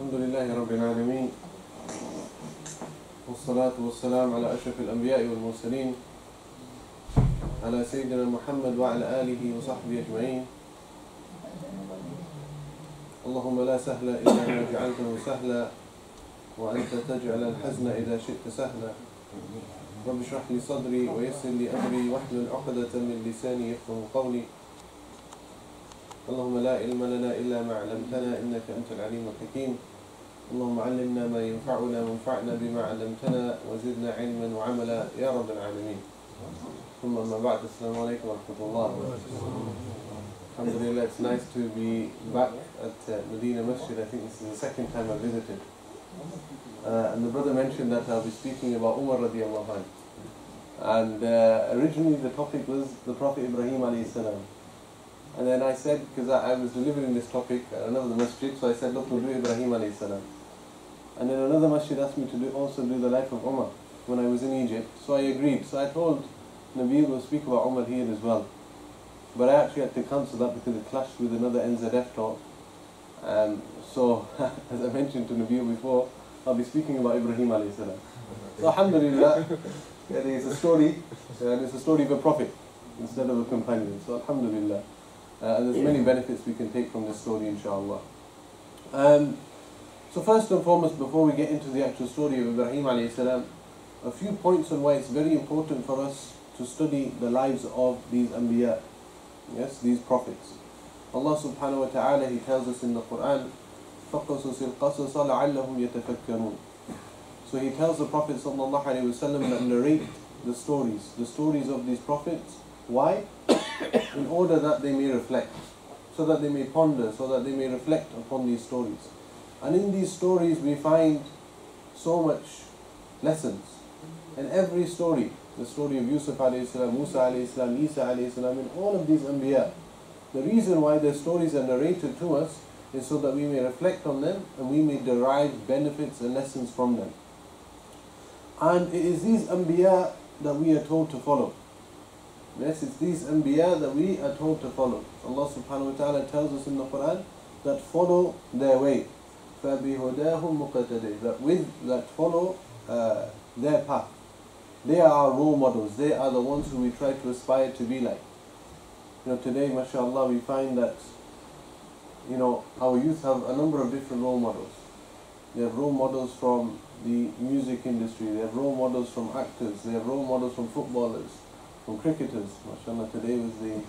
الحمد لله رب العالمين والصلاة والسلام على أشرف الأنبياء والمرسلين على سيدنا محمد وعلى آله وصحبه أجمعين. اللهم لا سهل إلا ما جعلته سهلا وأنت تجعل الحزن إذا شئت سهلا. رب اشرح لي صدري ويسر لي أمري واحلل عقدة من لساني يفقهوا قولي. اللهم لا علم لنا إلا ما علمتنا إنك أنت العليم الحكيم. اللهم علمنا ما ينفعنا وانفعنا بما علمتنا وزدنا علما وعملا يا رب العالمين. ثم أما بعد، السلام عليكم ورحمة الله. Alhamdulillah, it's nice to be back at Medina Masjid. I think this is the second time I visited. And the brother mentioned that I'll be speaking about Umar radiallahu anhu. And originally the topic was the Prophet Ibrahim alayhi salam. And then I said, because I was delivering this topic at another masjid, so I said, look, we'll do Ibrahim alayhi salam. And then another masjid asked me to also do the life of Umar when I was in Egypt. So I agreed. So I told Nabil will speak about Umar here as well. But I actually had to cancel that because it clashed with another NZF talk. So, as I mentioned to Nabil before, I'll be speaking about Ibrahim alayhi salam. So alhamdulillah, it is a story, and it's a story of a prophet instead of a companion. So alhamdulillah. And there's many benefits we can take from this story, inshallah. So first and foremost, before we get into the actual story of Ibrahim alayhi salam, a few points on why it's very important for us to study the lives of these anbiya, yes, these prophets. Allah subhanahu wa ta'ala, He tells us in the Quran, فَقَصُصِ الْقَصَصَ لَعَلَّهُمْ يَتَفَكَّرُونَ. So He tells the Prophet sallallahu alayhi wa sallam that narrate the stories of these prophets. Why? In order that they may reflect, so that they may ponder, so that they may reflect upon these stories. And in these stories we find so much lessons. In every story, the story of Yusuf alayhi salam, Musa alayhi salam, Isa alayhi salam, in all of these anbiya, the reason why their stories are narrated to us is so that we may reflect on them and we may derive benefits and lessons from them. And it is these anbiya that we are told to follow. Yes, it's these anbiya that we are told to follow. Allah subhanahu wa ta'ala tells us in the Quran that follow their way. فَبِهُدَاهُمْ مُقْتَدِي. That follow their path. They are our role models. They are the ones who we try to aspire to be like. Today, mashallah, we find that, our youth have a number of different role models. They have role models from the music industry. They have role models from actors. They have role models from footballers, from cricketers. Mashallah, today was the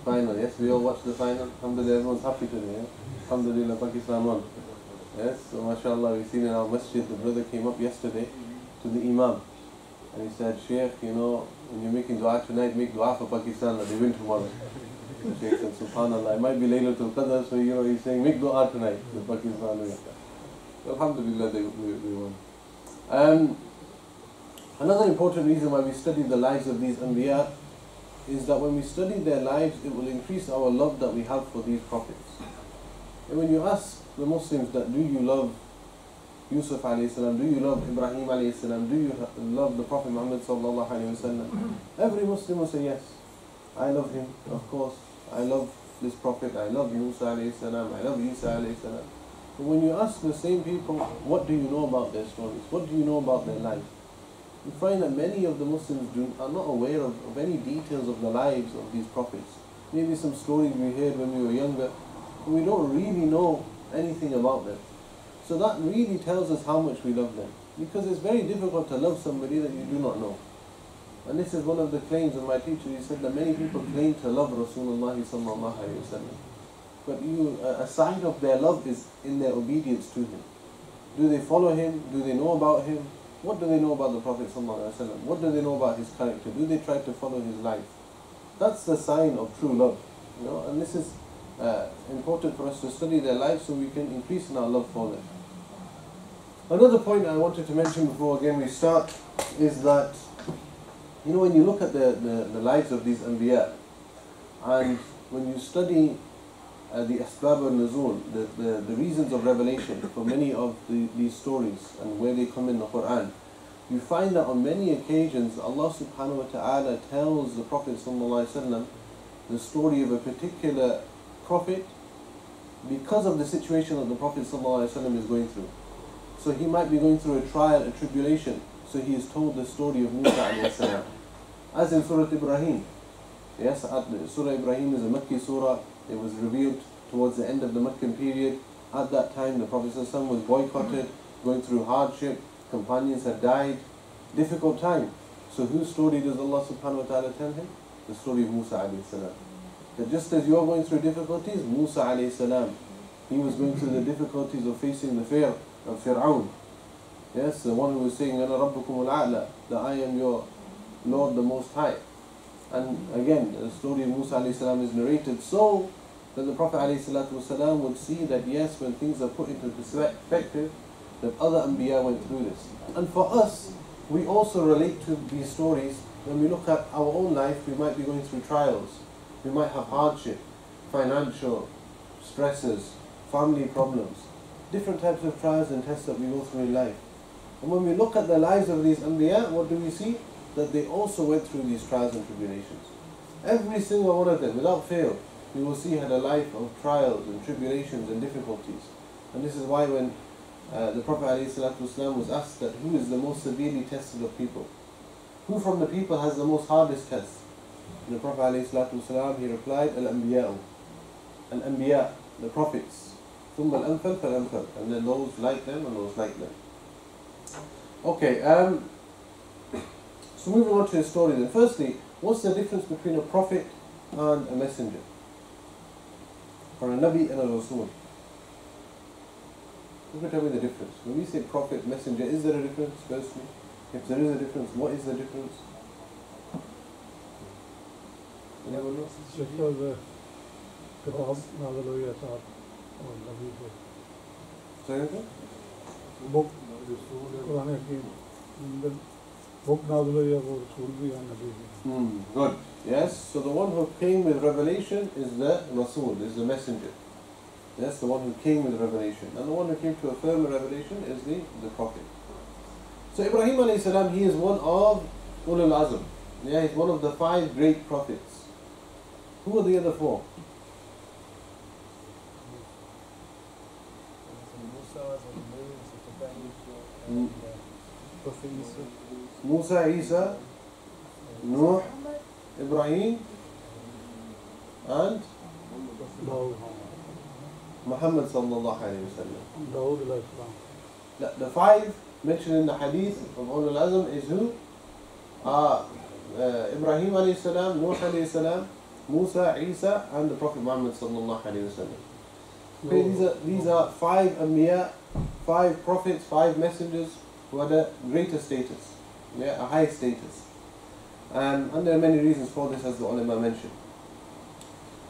final. Yes, we all watched the final. Alhamdulillah, everyone's happy today. Yeah? Alhamdulillah, Pakistan won. Yes, so mashallah, we've seen in our masjid, the brother came up yesterday to the imam. And he said, Sheikh, when you're making dua tonight, make dua for Pakistan that they win tomorrow. The Sheikh said, subhanallah, it might be Laylatul Qadr, so he's saying, make dua tonight, the Pakistan wins. So alhamdulillah, they won. Another important reason why we study the lives of these anbiya is that when we study their lives, it will increase our love that we have for these prophets. And when you ask the Muslims that, do you love Yusuf alayhi salam, do you love Ibrahim alayhi salam, do you love the Prophet Muhammad sallallahu alayhi wa sallam, every Muslim will say yes. I love him, of course. I love this Prophet, I love Musa alayhi salam, I love Isa alayhi salam. But when you ask the same people, what do you know about their stories? What do you know about their lives? You find that many of the Muslims are not aware of any details of the lives of these prophets. Maybe some stories we heard when we were younger, but we don't really know anything about them. So that really tells us how much we love them. Because it's very difficult to love somebody that you do not know. And this is one of the claims of my teacher. He said that many people claim to love Rasulullah sallallahu alayhi wa sallam. But a sign of their love is in their obedience to him. Do they follow him? Do they know about him? What do they know about the Prophet sallallahu alayhi wa sallam? What do they know about his character? Do they try to follow his life? That's the sign of true love. And this is important for us to study their lives so we can increase in our love for them. Another point I wanted to mention before again we start is that when you look at the lives of these anbiya and when you study the asbab al-nuzul, the reasons of revelation for many of these stories and where they come in the Quran, you find that on many occasions Allah subhanahu wa ta'ala tells the Prophet sallallahu alaihi wasallam the story of a particular prophet because of the situation that the Prophet ﷺ is going through. So he might be going through a trial, a tribulation. So he is told the story of Musa alayhi salam. As in Surah Ibrahim. Yes, Surah Ibrahim is a Makki surah. It was revealed towards the end of the Meccan period. At that time the Prophet ﷺ was boycotted, going through hardship, companions had died, difficult time. So whose story does Allah subhanahu wa ta'ala tell him? The story of Musa alayhi salam. That just as you are going through difficulties, Musa alayhi salam, he was going through the difficulties of facing the fear of Fir'aun. Yes, the one who was saying, Ana Rabbukum al-A'la, that I am your Lord the Most High. And again, the story of Musa alayhi salam is narrated so that the Prophet alayhi salatu wasalam would see that yes, when things are put into perspective, that other Anbiya went through this. And for us, we also relate to these stories. When we look at our own life, we might be going through trials. We might have hardship, financial stresses, family problems, different types of trials and tests that we go through in life. And when we look at the lives of these Anbiya, what do we see? That they also went through these trials and tribulations. Every single one of them, without fail, we will see had a life of trials and tribulations and difficulties. And this is why when the Prophet ﷺ was asked that who is the most severely tested of people? Who from the people has the most hardest test? And the Prophet ﷺ, he replied, Al-Anbiya'u. Al-Anbiya, the prophets. ثُمَّ الْأَنْفَلْ فَالْأَنْفَلْ. And then those like them and those like them. Okay, so moving on to his story then. Firstly, what's the difference between a prophet and a messenger? Or a Nabi and a Rasul? Who can tell me the difference? When we say prophet, messenger, is there a difference firstly? If there is a difference, what is the difference? Anyone know? Say anything? Book good. Yes, so the one who came with revelation is the Rasul, is the messenger. Yes, the one who came with revelation. And the one who came to affirm the revelation is the prophet. So Ibrahim alayhi salam, he is one of Ulul Azm. Yeah, he's one of the 5 great prophets. Who are the other 4? Musa, Isa, Nuh, Ibrahim, and Muhammad sallallahu alayhi wa sallam. The 5 mentioned in the hadith of Ulul Azm is who? Ibrahim alayhi salam, Nuh alayhi salam, Musa, Isa, and the Prophet Muhammad sallallahu alayhi wa sallam. Okay, these are 5 Anbiya, 5 prophets, 5 messengers who had a greater status, yeah, a high status. And there are many reasons for this, as the ulama mentioned.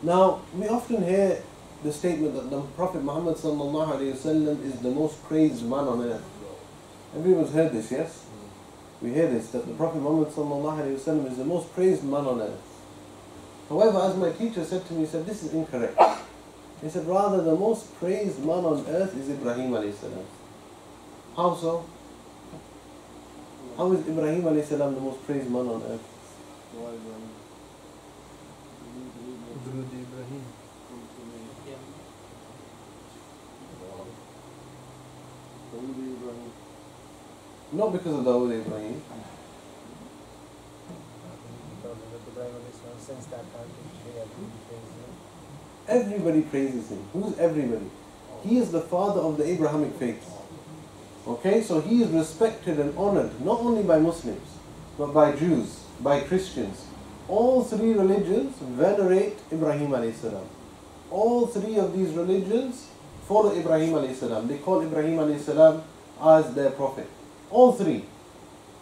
Now, we often hear the statement that the Prophet Muhammad sallallahu alayhi wa sallam is the most praised man on earth. Everyone's heard this, yes? We hear this, that the Prophet Muhammad sallallahu alayhi wa sallam is the most praised man on earth. However, as my teacher said to me, he said, this is incorrect. He said, rather the most praised man on earth is Ibrahim alayhi salam. How so? How is Ibrahim alayhi salam the most praised man on earth? Not because of Dawood Ibrahim. Everybody praises him. Who's everybody? He is the father of the Abrahamic faith. Okay, so he is respected and honored not only by Muslims, but by Jews, by Christians. All 3 religions venerate Ibrahim alayhi salam. All 3 of these religions follow Ibrahim alayhi salam. They call Ibrahim alayhi salam as their prophet. All 3.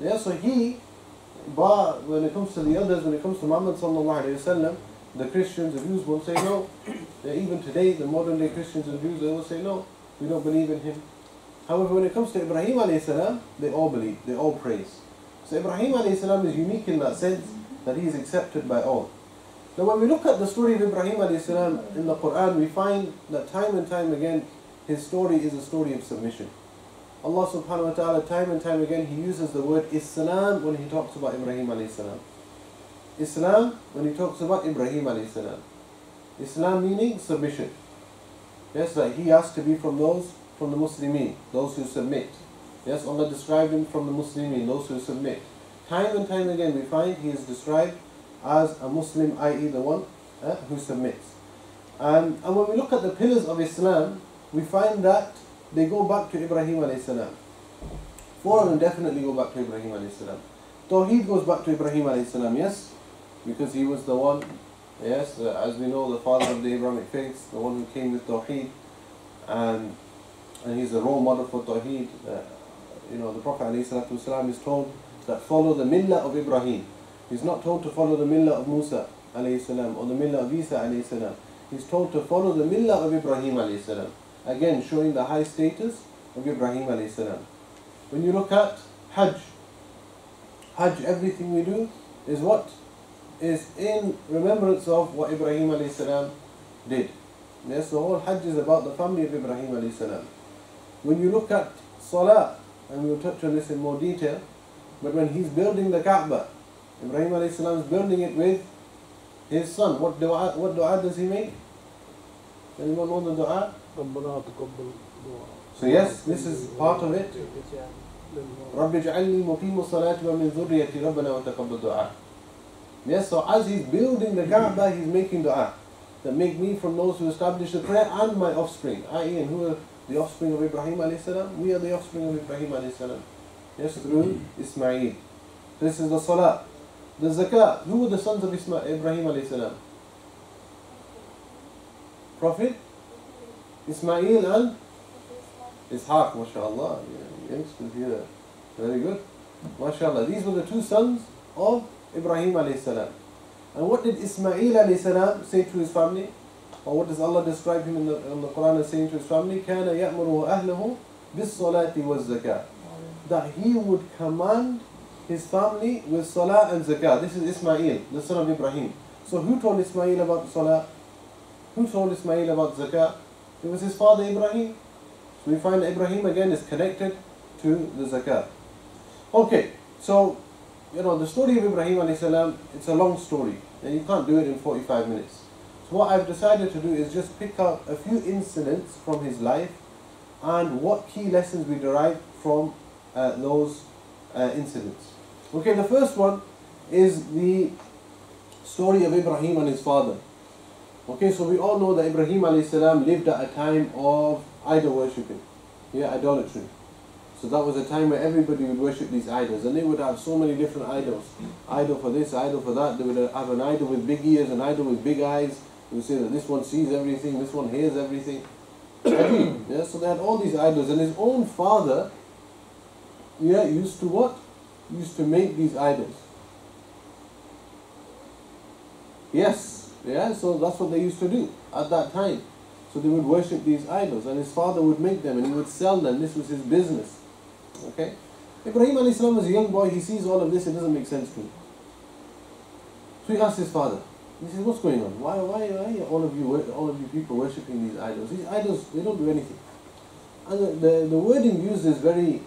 Yeah, so when it comes to the others, when it comes to Muhammad sallallahu alayhi wa sallam, the Christians, the Jews will say no. Even today, the modern day Christians and Jews, they will say no, we don't believe in him. However, when it comes to Ibrahim alayhi salam, they all believe, they all praise. So Ibrahim alayhi salam is unique in that sense that he is accepted by all. Now when we look at the story of Ibrahim alayhi salam in the Quran, we find that time and time again, his story is a story of submission. Allah subhanahu wa ta'ala, time and time again, he uses the word Islam when he talks about Ibrahim alayhi salam. Islam when he talks about Ibrahim alayhi salam. Islam meaning submission. Yes, that he has to be from those, from the Muslimin, those who submit. Yes, Allah described him from the Muslimin, those who submit. Time and time again we find he is described as a Muslim, i.e. the one who submits. And when we look at the pillars of Islam, we find that they go back to Ibrahim alayhi salam. 4 of them definitely go back to Ibrahim alayhi salam. Tawheed goes back to Ibrahim alayhi salam, yes, because he was the one, yes, as we know, the father of the Abrahamic faith, the one who came with Tawheed, and he's the role model for Tawheed. You know, the Prophet alayhi salatu wasalam is told that follow the millah of Ibrahim. He's not told to follow the millah of Musa alayhi salam or the millah of Isa alayhi salam. He's told to follow the millah of Ibrahim alayhi salam. Again, showing the high status of Ibrahim alayhi salam. When you look at Hajj, everything we do is what? Is in remembrance of what Ibrahim alayhi salam did. Yes, the whole Hajj is about the family of Ibrahim alayhi salam. When you look at Salah, and we'll touch on this in more detail, but when he's building the Kaaba, Ibrahim alayhi salam is building it with his son. What dua does he make? Anyone know the dua? So yes, this is part of it. رَبِّ اجْعَلْنِي مُقِيمُ الصَّلَاةِ وَمِنْ ذُرِّيَّتِي رَبَّنَا وَتَقَبَّلْ دُعَاء. Yes, so as he's building the Kaaba, he's making dua. That make me from those who establish the prayer and my offspring. I.e., and who are the offspring of Ibrahim alayhi salam? We are the offspring of Ibrahim alayhi salam. Yes, through Ismail. This is the Salah. The Zakah. Who were the sons of Ibrahim alayhi salam? Prophet Ismail and Ishaq, mashallah. Youngsters here. Very good. Mashallah. These were the 2 sons of Ibrahim alayhi salam. And what did Ismail alayhi salam say to his family? Or what does Allah describe him in the Quran as saying to his family? كَانَ يَأْمُرُ أَهْلَهُ بِالصَّلَاةِ وَالزَّكَاةِ. That he would command his family with Salah and Zakah. This is Ismail, the son of Ibrahim. So who told Ismail about Salah? Who told Ismail about Zakah? It was his father Ibrahim. So we find that Ibrahim again is connected to the Zakah. Okay, so you know the story of Ibrahim alayhi salam, it's a long story and you can't do it in 45 minutes. So what I've decided to do is just pick out a few incidents from his life and what key lessons we derive from those incidents. Okay, the first one is the story of Ibrahim and his father. Okay, so we all know that Ibrahim alayhi salam lived at a time of idol worshipping, idolatry. So that was a time where everybody would worship these idols, and they would have so many different idols. Idol for this, idol for that. They would have an idol with big ears, an idol with big eyes. They would say that this one sees everything, this one hears everything. Yeah, so they had all these idols, and his own father used to what? Used to make these idols. Yes, so that's what they used to do at that time. So they would worship these idols, and his father would make them, and he would sell them. This was his business. Okay? Ibrahim alayhi salam was a young boy, he sees all of this, it doesn't make sense to him. So he asks his father, he says, what's going on? Why are all of you people worshipping these idols? These idols, they don't do anything. And the wording used is very,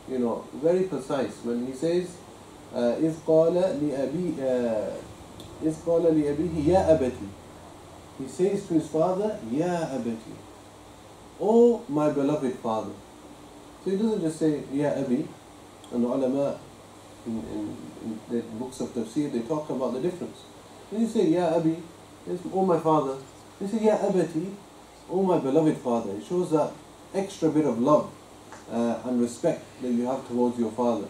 very precise. When he says, إِذْ قَالَ لِأَبِيهِ يَا أَبَتِي. He says to his father, Ya Abati, oh my beloved father. So he doesn't just say Ya Abi. And the ulama in the books of tafsir, they talk about the difference. When you say Ya Abi, it's oh my father. They say Ya Abati, oh my beloved father. It shows that extra bit of love and respect that you have towards your father.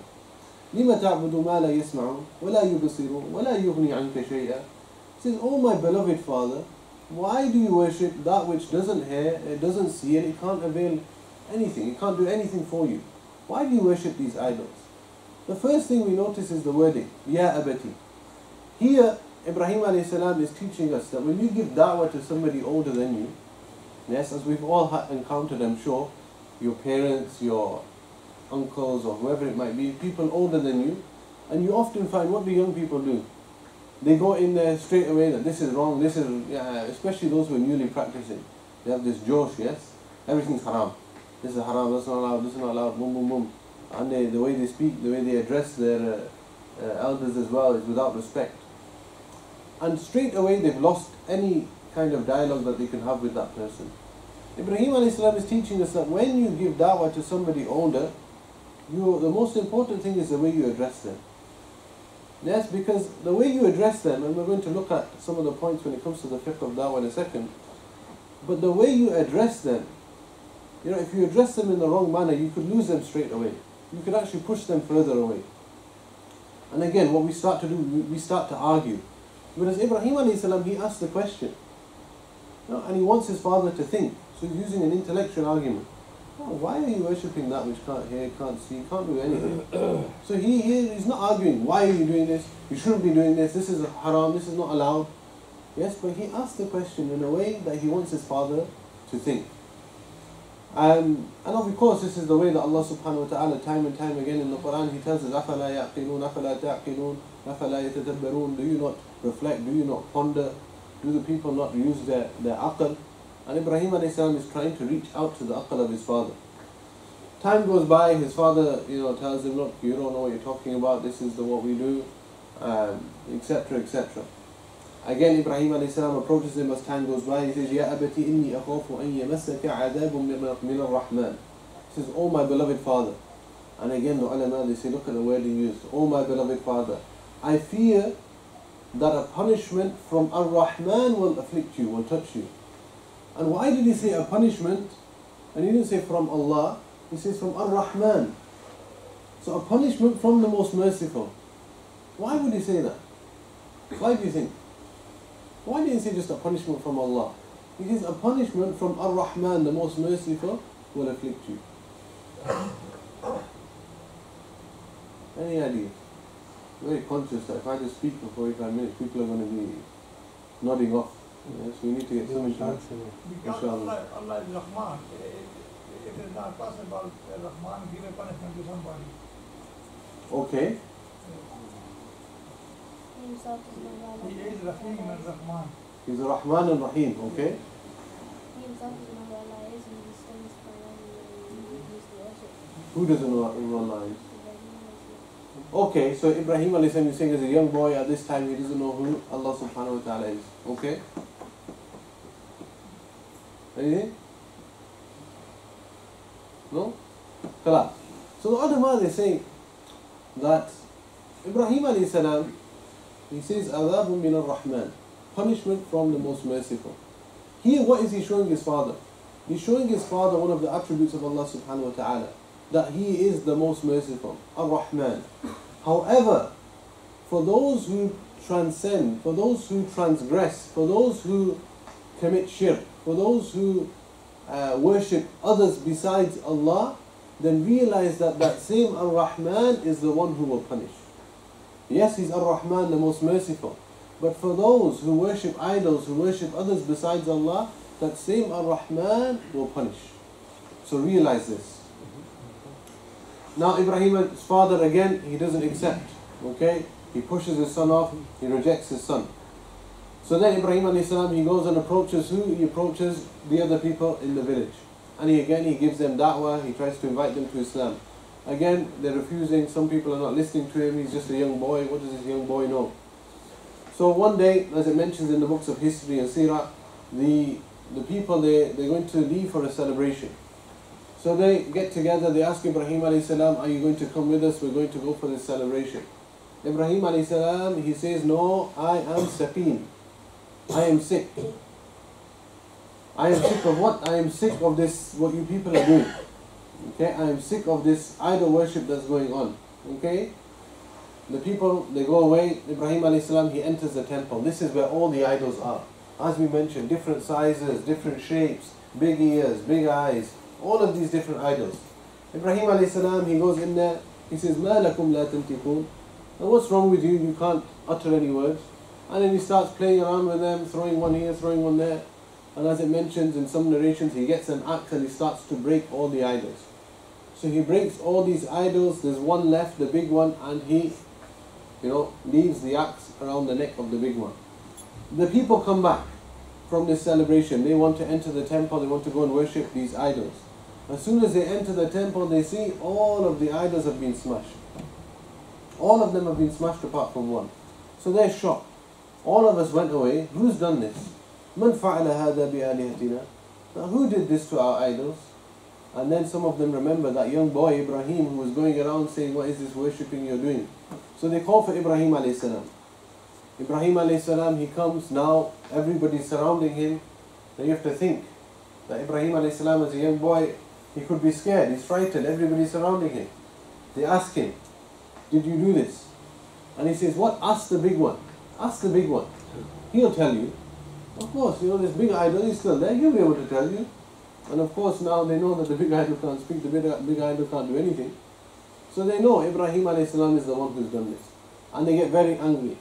لِمَ تَعْبُدُ مَا لَا يَسْمَعُ وَلَا يُبْصِرُ وَلَا يُغْنِي عَنْكَ شَيْئًا. He says, oh my beloved father, why do you worship that which doesn't hear, it doesn't see, and it can't avail anything, it can't do anything for you? Why do you worship these idols? The first thing we notice is the wording, Ya Abati. Here, Ibrahim alayhi salam is teaching us that when you give da'wah to somebody older than you, yes, as we've all encountered, I'm sure, your parents, your uncles, or whoever it might be, people older than you, and you often find, what do young people do? They go in there straight away that this is wrong, this is, especially those who are newly practicing. They have this josh, yes? Everything's haram. This is haram, that's not allowed, this is not allowed, boom, boom, boom. And the way they speak, the way they address their elders as well is without respect. And straight away they've lost any kind of dialogue that they can have with that person. Ibrahim alayhi salam is teaching us that when you give da'wah to somebody older, the most important thing is the way you address them. Yes, because the way you address them, and we're going to look at some of the points when it comes to the fiqh of da'wah in a second, but the way you address them, if you address them in the wrong manner, you could lose them straight away. You could actually push them further away. And again, what we start to do, we start to argue. Whereas Ibrahim alayhi salam, he asked the question, and he wants his father to think. So he's using an intellectual argument. Why are you worshipping that which can't hear, can't see, can't do anything? So he's not arguing, why are you doing this? You shouldn't be doing this, this is haram, this is not allowed. Yes, but he asked the question in a way that he wants his father to think. And of course, this is the way that Allah subhanahu wa ta'ala time and time again in the Quran, He tells us, أَفَلَا يَعْقِلُونَ أَفَلَا تَعْقِلُونَ أَفَلَا يَتَدَبَّرُونَ. Do you not reflect? Do you not ponder? Do the people not use their aql? And Ibrahim alayhi salam is trying to reach out to the aql of his father. Time goes by, his father tells him, look, you don't know what you're talking about, this is what we do, etc., etc. Again, Ibrahim alayhi salam approaches him as time goes by. He says, Ya abati inni akhafu an yamassaka adabun min ar-Rahman. He says, oh my beloved father. And again, the ulama, they say, look at the wording used. Oh my beloved father, I fear that a punishment from ar-Rahman will afflict you, will touch you. And why did he say a punishment? And he didn't say from Allah, he says from ar-Rahman. So a punishment from the most merciful. Why would he say that? Why do you think? Why didn't he say just a punishment from Allah? He says a punishment from ar-Rahman, the most merciful, will afflict you. Any idea? Very conscious that if I just speak for 45 minutes, people are going to be nodding off. Yes, we need to get some instruction. Because Allah is Rahman. It is not possible that Rahman give a punishment to somebody. Okay. He is Rahim and Rahman. He's a Rahman and Rahim, okay? Who doesn't know who Allah is? Okay, so Ibrahim alayhi salam is saying as a young boy at this time he doesn't know who Allah subhanahu wa ta'ala is. Okay? Anything? No? Kala. So the ulama, they say that Ibrahim alayhi salam, he says, Adabun min ar-Rahman, punishment from the most merciful. Here, what is he showing his father? He's showing his father one of the attributes of Allah subhanahu wa ta'ala, that he is the most merciful, ar-Rahman. However, for those who transcend, for those who transgress, for those who commit shirk, for those who worship others besides Allah, then realize that that same ar-Rahman is the one who will punish. Yes, he's ar-Rahman, the most merciful. But for those who worship idols, who worship others besides Allah, that same ar-Rahman will punish. So realize this. Now Ibrahim's father again, he doesn't accept. Okay? He pushes his son off, he rejects his son. So then Ibrahim alayhi salam, he goes and approaches who? He approaches the other people in the village. And he gives them da'wah, he tries to invite them to Islam. Again, they're refusing, some people are not listening to him, he's just a young boy, what does this young boy know? So one day, as it mentions in the books of history and seerah, the people, they're going to leave for a celebration. So they get together, they ask Ibrahim alayhi salam, are you going to come with us? We're going to go for this celebration. Ibrahim alayhi salam, he says, no, I am saqeen. I am sick. I am sick of what? I am sick of this, what you people are doing. Okay, I am sick of this idol worship that's going on. Okay? The people, they go away. Ibrahim alayhi salam, he enters the temple. This is where all the idols are. As we mentioned, different sizes, different shapes, big ears, big eyes, all of these different idols. Ibrahim alayhi salam, he goes in there, he says, مَا لَكُمْ لَا تَنْتِقُونَ. Now what's wrong with you? You can't utter any words. And then he starts playing around with them, throwing one here, throwing one there. And as it mentions in some narrations, he gets an axe and he starts to break all the idols. So he breaks all these idols, there's one left, the big one, and he, leaves the axe around the neck of the big one. The people come back from this celebration. They want to enter the temple, they want to go and worship these idols. As soon as they enter the temple, they see all of the idols have been smashed. All of them have been smashed apart from one. So they're shocked. All of us went away. Who's done this? مَنْ فَعَلَ هَذَا بِآلِهَتِنَا? Now who did this to our idols? And then some of them remember that young boy Ibrahim who was going around saying, what is this worshipping you're doing? So they call for Ibrahim alayhi salam. Ibrahim alayhi salam, he comes now, everybody's surrounding him. Now you have to think that Ibrahim alayhi salam as a young boy, he could be scared, he's frightened, everybody's surrounding him. They ask him, did you do this? And he says, what? Ask the big one. Ask the big one. He'll tell you. Of course, this big idol is still there, he'll be able to tell you. And of course now they know that the big idol can't speak, the big idol can't do anything. So they know Ibrahim alayhi salam is the one who's done this. And they get very angry.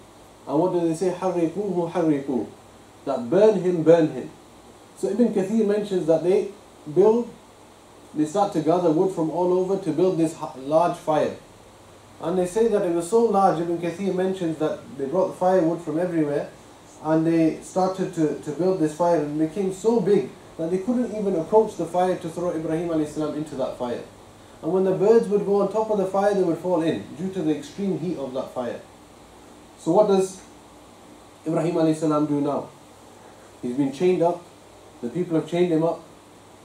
And what do they say? حَرِّقُوهُ حَرِّقُوهُ. That burn him, burn him. So Ibn Kathir mentions that they start to gather wood from all over to build this large fire. And they say that it was so large, Ibn Kathir mentions that they brought firewood from everywhere and they started to build this fire, and it became so big that they couldn't even approach the fire to throw Ibrahim alayhi salam into that fire. And when the birds would go on top of the fire, they would fall in due to the extreme heat of that fire. So what does Ibrahim alayhi salam do now? He's been chained up, the people have chained him up,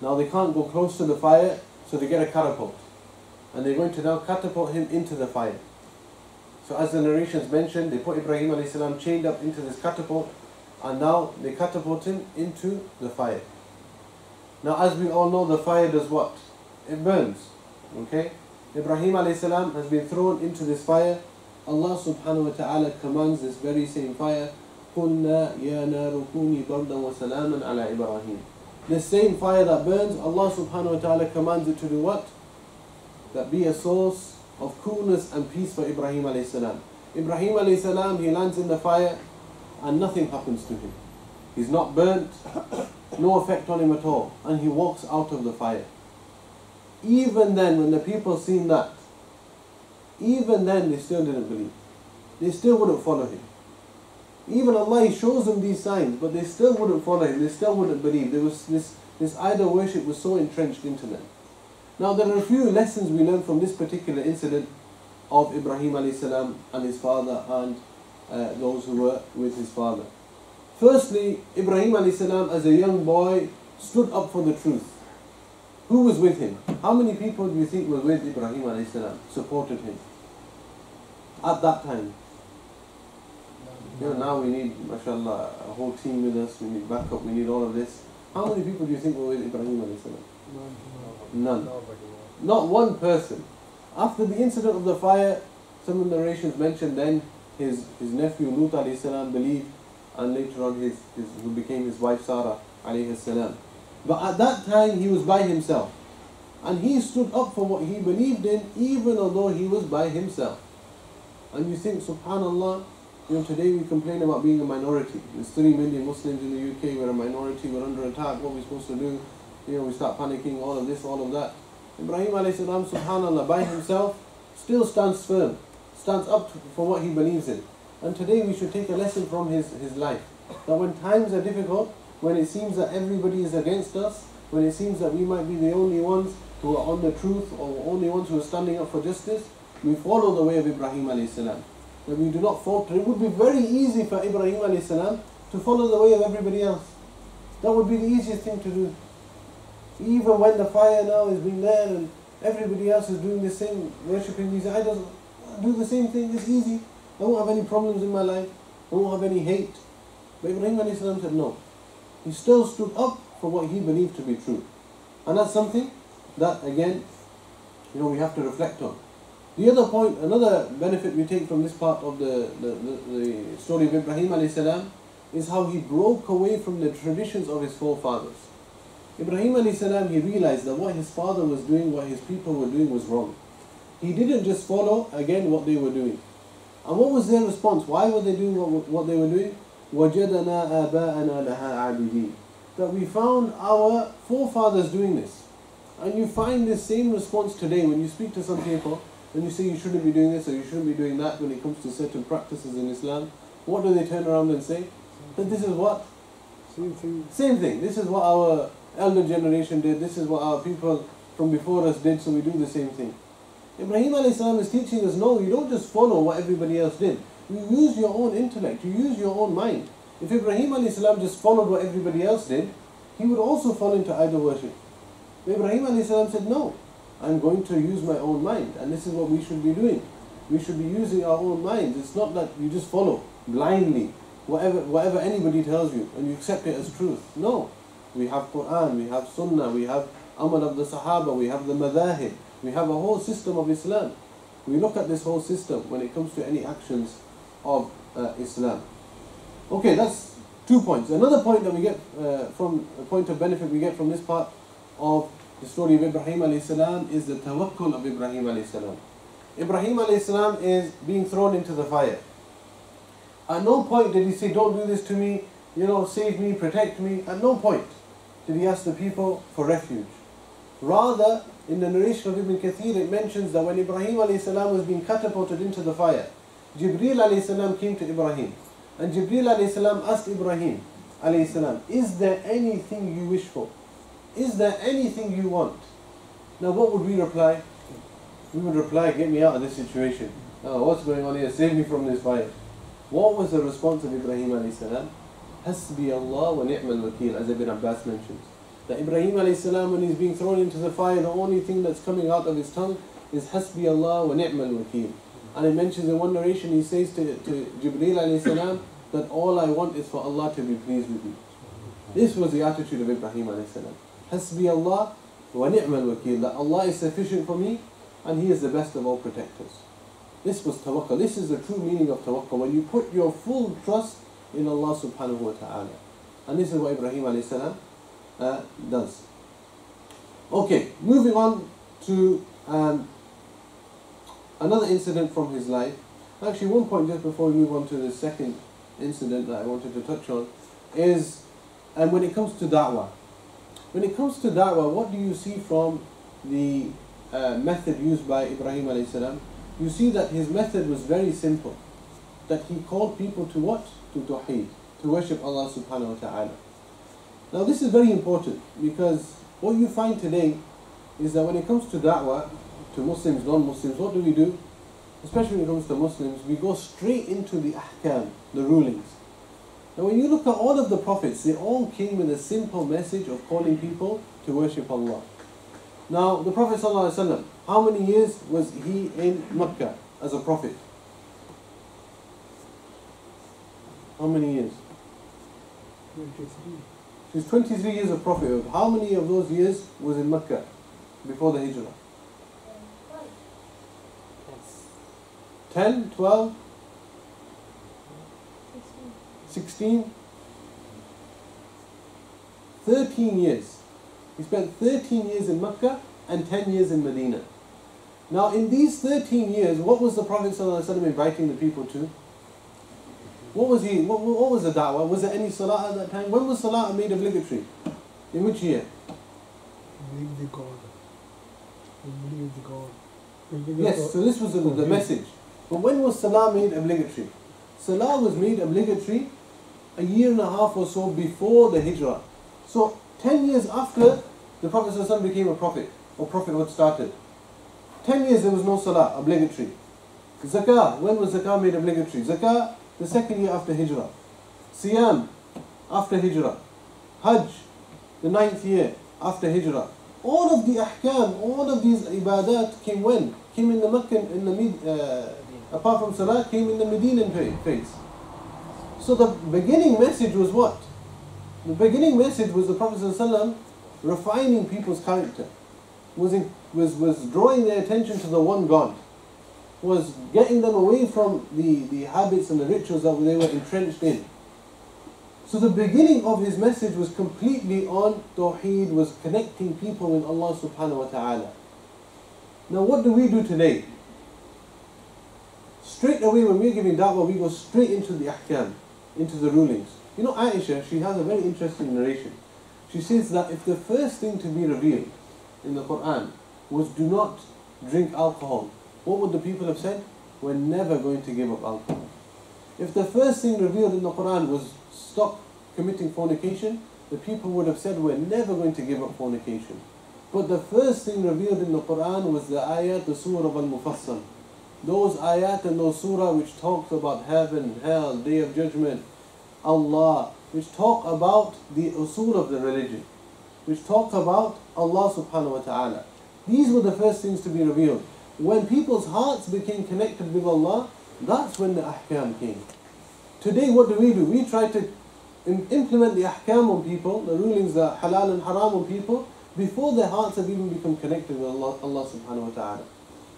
now they can't go close to the fire, so they get a catapult. And they're going to now catapult him into the fire. So as the narrations mentioned, they put Ibrahim alayhi salam chained up into this catapult, and now they catapult him into the fire. Now as we all know, the fire does what? It burns. Okay? Ibrahim alayhi salam has been thrown into this fire. Allah subhanahu wa ta'ala commands this very same fire, قُلْنَا يَا نَارُ كُونِي بَرْدًا وَسَلَامًا عَلَى إِبْرَاهِيمَ. This same fire that burns, Allah subhanahu wa ta'ala commands it to do what? That be a source of coolness and peace for Ibrahim alayhi salam. Ibrahim alayhi salam, he lands in the fire and nothing happens to him. He's not burnt, no effect on him at all, and he walks out of the fire. Even then, when the people seen that, even then they still didn't believe. They still wouldn't follow him. Even Allah, He shows them these signs, but they still wouldn't follow him, they still wouldn't believe. There was this idol worship was so entrenched into them. Now there are a few lessons we learn from this particular incident of Ibrahim alayhi salam and his father and those who were with his father. Firstly, Ibrahim alayhi salam as a young boy stood up for the truth. Who was with him? How many people do you think were with Ibrahim alayhi salam, supported him at that time? Now we need, mashallah, a whole team with us, we need backup, we need all of this. How many people do you think were with Ibrahim alayhi salam? None. Not one person. After the incident of the fire, some of the narrations mentioned then his nephew Lut alayhi salam believed, and later on who became his wife Sarah alayhi salam. But at that time he was by himself. And he stood up for what he believed in, even although he was by himself. And you think, subhanallah, today we complain about being a minority. There's 3 million Muslims in the UK, we're a minority, we're under attack, what are we supposed to do? We start panicking, all of this, all of that. Ibrahim alayhi salam, subhanallah, by himself, still stands firm, stands up for what he believes in. And today we should take a lesson from his life. That when times are difficult, when it seems that everybody is against us, when it seems that we might be the only ones who are on the truth, or only ones who are standing up for justice, we follow the way of Ibrahim alayhi salam. That we do not falter. It would be very easy for Ibrahim alayhi salam to follow the way of everybody else. That would be the easiest thing to do. Even when the fire now is being there and everybody else is doing the same, worshipping these idols, do the same thing, it's easy. I won't have any problems in my life, I won't have any hate. But Ibrahim alayhi salam said no. He still stood up for what he believed to be true. And that's something that, again, we have to reflect on. The other point, another benefit we take from this part of the story of Ibrahim alayhi salam is how he broke away from the traditions of his forefathers. Ibrahim alayhi salam, he realized that what his father was doing, what his people were doing was wrong. He didn't just follow, again, what they were doing. And what was their response? Why were they doing what they were doing? وَجَدَنَا آبَاءَنَا لَهَا عَابِدِينَ. That we found our forefathers doing this. And you find this same response today when you speak to some people, and you say you shouldn't be doing this or you shouldn't be doing that when it comes to certain practices in Islam. What do they turn around and say? That this is what? Same thing. This is what our elder generation did, this is what our people from before us did, so we do the same thing. Ibrahim alayhi salam is teaching us, no, you don't just follow what everybody else did. You use your own intellect, you use your own mind. If Ibrahim alayhi salam just followed what everybody else did, he would also fall into idol worship. Ibrahim alayhi salam said, no, I'm going to use my own mind, and this is what we should be doing. We should be using our own minds. It's not that you just follow blindly whatever anybody tells you and you accept it as truth. No, we have Quran, we have Sunnah, we have Amal of the Sahaba, we have the Madahib, we have a whole system of Islam. We look at this whole system when it comes to any actions of Islam. Okay, that's 2 points. Another point that we get from a point of benefit we get from this part of the story of Ibrahim alayhi salam is the tawakkul of Ibrahim alayhi salam. Ibrahim alayhi salam is being thrown into the fire. At no point did he say, don't do this to me, save me, protect me. At no point did he ask the people for refuge. Rather, in the narration of Ibn Kathir, it mentions that when Ibrahim alayhi salam was being catapulted into the fire, Jibreel alayhi salam came to Ibrahim. And Jibreel alayhi salam asked Ibrahim alayhi salam, is there anything you wish for? Is there anything you want? Now what would we reply? We would reply, get me out of this situation. What's going on here? Save me from this fire. What was the response of Ibrahim alayhi salam? Hasbi Allah wa ni'mal wakeel, as Ibn Abbas mentions. That Ibrahim alayhi salam, when he's being thrown into the fire, the only thing that's coming out of his tongue is Hasbi Allah wa ni'mal wakeel. And it mentions in one narration, he says to Jibreel alayhi salam, that all I want is for Allah to be pleased with me. This was the attitude of Ibrahim alayhi salam. Hasbi Allah wa ni'mal wakeel. That Allah is sufficient for me and He is the best of all protectors. This was tawakkul. This is the true meaning of tawakkul. When you put your full trust in Allah subhanahu wa ta'ala. And this is what Ibrahim alayhi salam does. Okay, moving on to another incident from his life. Actually, one point just before we move on to the second incident that I wanted to touch on is when it comes to da'wah. When it comes to da'wah, what do you see from the method used by Ibrahim alayhi salam? You see that his method was very simple. That he called people to what? To tawheed, to worship Allah subhanahu wa ta'ala. Now this is very important because what you find today is that when it comes to da'wah, to Muslims, non-Muslims, what do? Especially when it comes to Muslims, we go straight into the ahkam, the rulings. Now when you look at all of the prophets, they all came with a simple message of calling people to worship Allah. Now the Prophet ﷺ, how many years was he in Mecca as a prophet? How many years? 23. He's 23 years of prophethood. How many of those years was in Mecca before the Hijrah? 10, 12, 16, 13 years. He spent 13 years in Mecca and 10 years in Medina. Now in these 13 years, what was the Prophet ﷺ inviting the people to? What was the da'wah? Was there any salah at that time? When was salah made obligatory? In which year? Believe the God. Believe the God. Yes, so this was the message. But when was salah made obligatory? Salah was made obligatory a year and a half or so before the Hijrah. So 10 years after the Prophet ﷺ became a prophet, or prophethood started. 10 years there was no salah obligatory. Zakah, when was zakah made obligatory? Zakah, the second year after Hijrah. Siyam, after Hijrah. Hajj, the 9th year after Hijrah. All of the ahkam, all of these ibadat came when? Came in the Meccan, apart from salah, came in the Medinan phase. So the beginning message was what? The beginning message was the Prophet ﷺ refining people's character, was drawing their attention to the one God, was getting them away from the habits and the rituals that they were entrenched in. So the beginning of his message was completely on Tawheed, was connecting people with Allah subhanahu wa ta'ala. Now what do we do today? Straight away when we're giving da'wah, we go straight into the ahkam, into the rulings. You know, Aisha, she has a very interesting narration. She says that if the first thing to be revealed in the Quran was do not drink alcohol, what would the people have said? We're never going to give up alcohol. If the first thing revealed in the Quran was stop committing fornication, the people would have said we're never going to give up fornication. But the first thing revealed in the Quran was the ayat, the surah of al-Mufassal. Those ayat and those surah which talks about heaven, hell, day of judgment, Allah, which talk about the usul of the religion, which talk about Allah subhanahu wa ta'ala. These were the first things to be revealed. When people's hearts became connected with Allah, that's when the ahkam came. Today what do? We try to implement the ahkam on people, the rulings, the halal and haram on people, before their hearts have even become connected with Allah subhanahu wa ta'ala.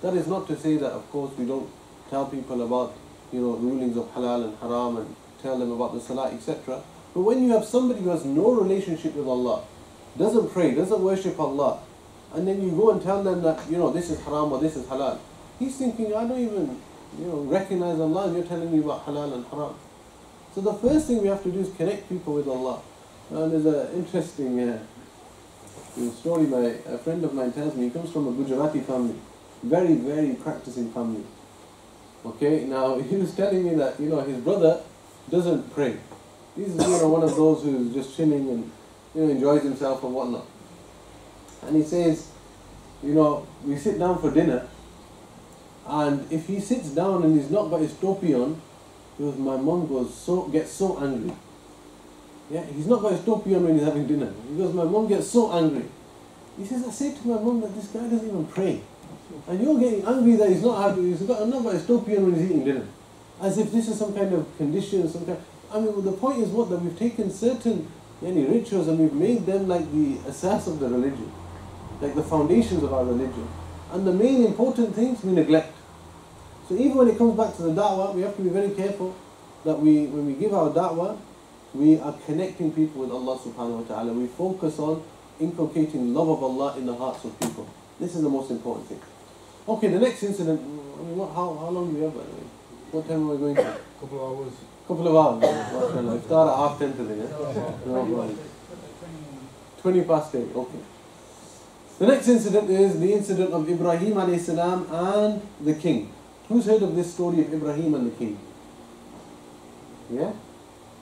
That is not to say that, of course, we don't tell people about, rulings of halal and haram and tell them about the salah, etc. But when you have somebody who has no relationship with Allah, doesn't pray, doesn't worship Allah, and then you go and tell them that, this is haram or this is halal, he's thinking, I don't even, recognize Allah and you're telling me about halal and haram. So the first thing we have to do is connect people with Allah. And there's an interesting story a friend of mine tells me. He comes from a Gujarati family, very, very practicing family. Okay, now he was telling me that, his brother doesn't pray. He's, one of those who's just chilling and, enjoys himself and whatnot. And he says, we sit down for dinner, and if he sits down and he's not got his topi on, because my mom gets so angry. Yeah, he's not got his topi on when he's having dinner. Because my mom gets so angry. He says, I say to my mom that this guy doesn't even pray. And you're getting angry that he's not got his topi on when he's eating dinner. As if this is some kind of condition, the point is what? That we've taken certain rituals and we've made them like the asas of the religion. Like the foundations of our religion. And the main important things we neglect. So even when it comes back to the da'wah, we have to be very careful that when we give our da'wah, we are connecting people with Allah subhanahu wa ta'ala. We focus on inculcating love of Allah in the hearts of people. This is the most important thing. Okay, the next incident, how long do we have by the way? What time are we going to? Couple of hours. Couple of hours. Iftar at 10 today, yeah? No problem. 20 past 8, okay. The next incident is the incident of Ibrahim alayhi salam and the king. Who's heard of this story of Ibrahim and the king? Yeah?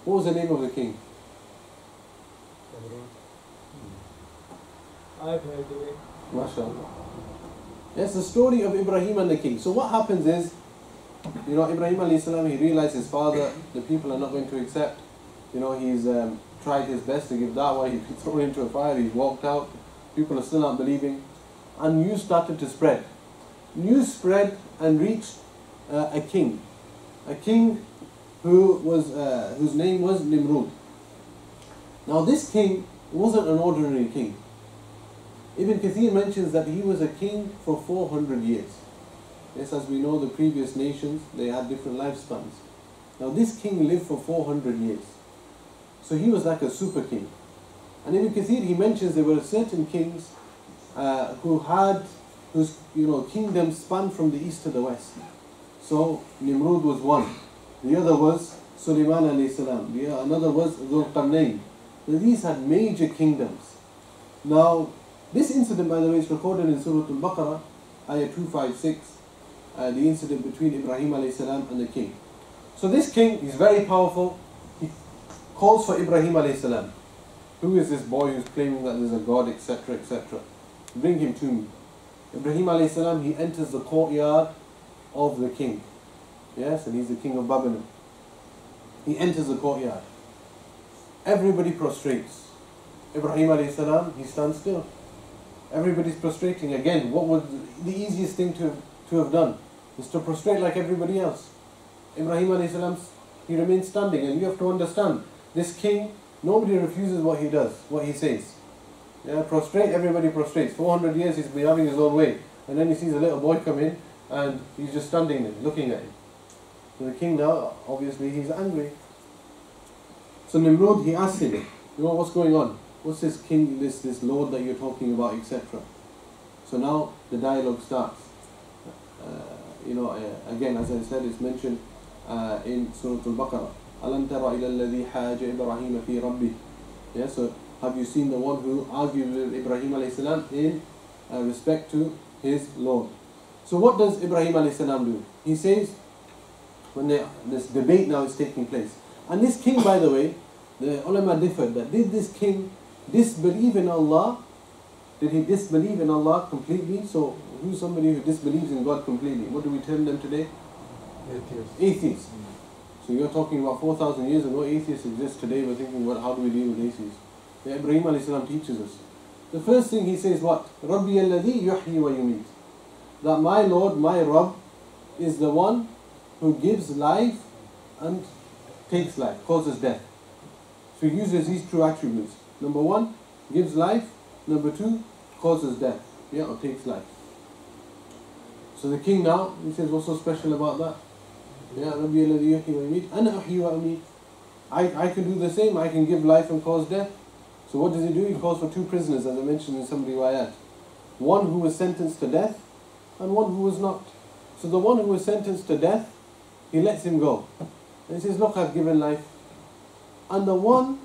What was the name of the king? I've heard of it. MashaAllah. Yes, the story of Ibrahim and the king. So what happens is, Ibrahim alayhi salam, he realized his father, the people are not going to accept. He's tried his best to give da'wah, he's been thrown into a fire, he's walked out, people are still not believing. And news started to spread. News spread and reached a king whose name was Nimrud. Now this king wasn't an ordinary king. Ibn Kathir mentions that he was a king for 400 years. Yes, as we know, the previous nations, they had different lifespans. Now this king lived for 400 years. So he was like a super king. And Ibn Kathir, he mentions there were certain kings whose kingdom spanned from the east to the west. So Nimrud was one. The other was Sulaiman alayhi salam. Another was Dhul Qarnayn. Now these had major kingdoms. Now this incident, by the way, is recorded in Surah Al-Baqarah, ayah 256, the incident between Ibrahim alayhi salam and the king. So this king, he's very powerful. He calls for Ibrahim alayhi salam. Who is this boy who's claiming that there's a God, etc., etc.? Bring him to me. Ibrahim alayhi salam, he enters the courtyard of the king. Yes, and he's the king of Babylon. He enters the courtyard. Everybody prostrates. Ibrahim alayhi salam, he stands still. Everybody's prostrating. Again, what was the easiest thing to have done? Is to prostrate like everybody else. Ibrahim alayhi salam, he remains standing, and you have to understand, this king, nobody refuses what he does, what he says. Yeah, prostrate, everybody prostrates. 400 years he's been having his own way. And then he sees a little boy come in, and he's just standing there, looking at him. So the king now, obviously, he's angry. So Nimrud, he asks him, what's going on? What's this king, this lord that you're talking about, etc. So now the dialogue starts. Again, as I said, it's mentioned in Surah Al-Baqarah. أَلَمْ تَرَ إِلَى الَّذِي حَاجَ إِبْرَاهِيمَ فِي رَبِّهِ. Yeah, so have you seen the one who argued with Ibrahim alayhi salam in respect to his Lord? So what does Ibrahim alayhi salam do? He says, when this debate now is taking place. And this king, by the way, the ulama differed that did this king disbelieve in Allah? Did he disbelieve in Allah completely? So who's somebody who disbelieves in God completely? What do we term them today? Atheists. Atheists. So you're talking about 4,000 years ago, atheists exist today, we're thinking, well, how do we deal with atheists? Yeah, Ibrahim alayhi salam teaches us. The first thing he says what? Rabbi alladhi yuhyi wa yumeet. That my Lord, my Rabb, is the one who gives life and takes life, causes death. So he uses these two attributes. Number one, gives life. Number two, causes death. Yeah, or takes life. So the king now, he says, what's so special about that? Yeah, Rabbi alladhi yuhyi wa yumeet. Ana uhyi wa umeet. I can do the same, I can give life and cause death. So what does he do? He calls for two prisoners, as I mentioned in some riwayat. One who was sentenced to death, and one who was not. So the one who was sentenced to death, he lets him go. And he says, look, I've given life. And the one,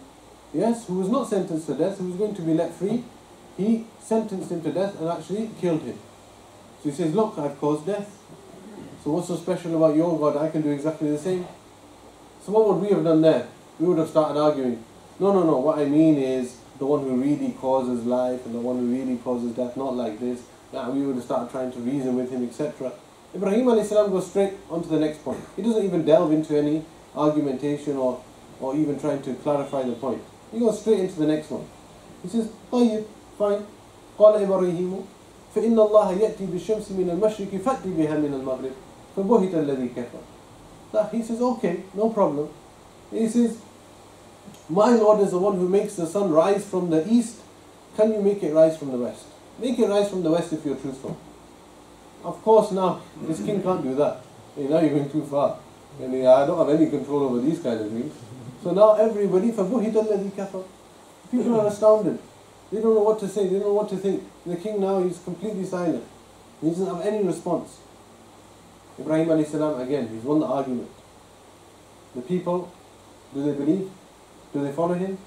yes, who was not sentenced to death, who was going to be let free, he sentenced him to death and actually killed him. So he says, look, I've caused death. So what's so special about your God? I can do exactly the same. So what would we have done there? We would have started arguing. No, what I mean is the one who really causes life and the one who really causes death, not like this. We would have started trying to reason with him, etc. Ibrahim alayhi salam goes straight on to the next point. He doesn't even delve into any argumentation or even trying to clarify the point. He goes straight into the next one. He says, طيب, fine. قال إبراهيم فإن الله يأتي بالشمس من المشرق فأتي بها من المغرب فبهت الذي كفر. He says, okay, no problem. He says, my Lord is the one who makes the sun rise from the east. Can you make it rise from the west? Make it rise from the west if you're truthful. Of course now, this king can't do that. Now you're going too far. And I don't have any control over these kind of things. So now everybody, فَبُهِتَ الَّذِي كَفَرَ. People are astounded. They don't know what to say, they don't know what to think. The king now, he's completely silent. He doesn't have any response. Ibrahim alayhi salam, again, he's won the argument. The people, do they believe? Do they follow him?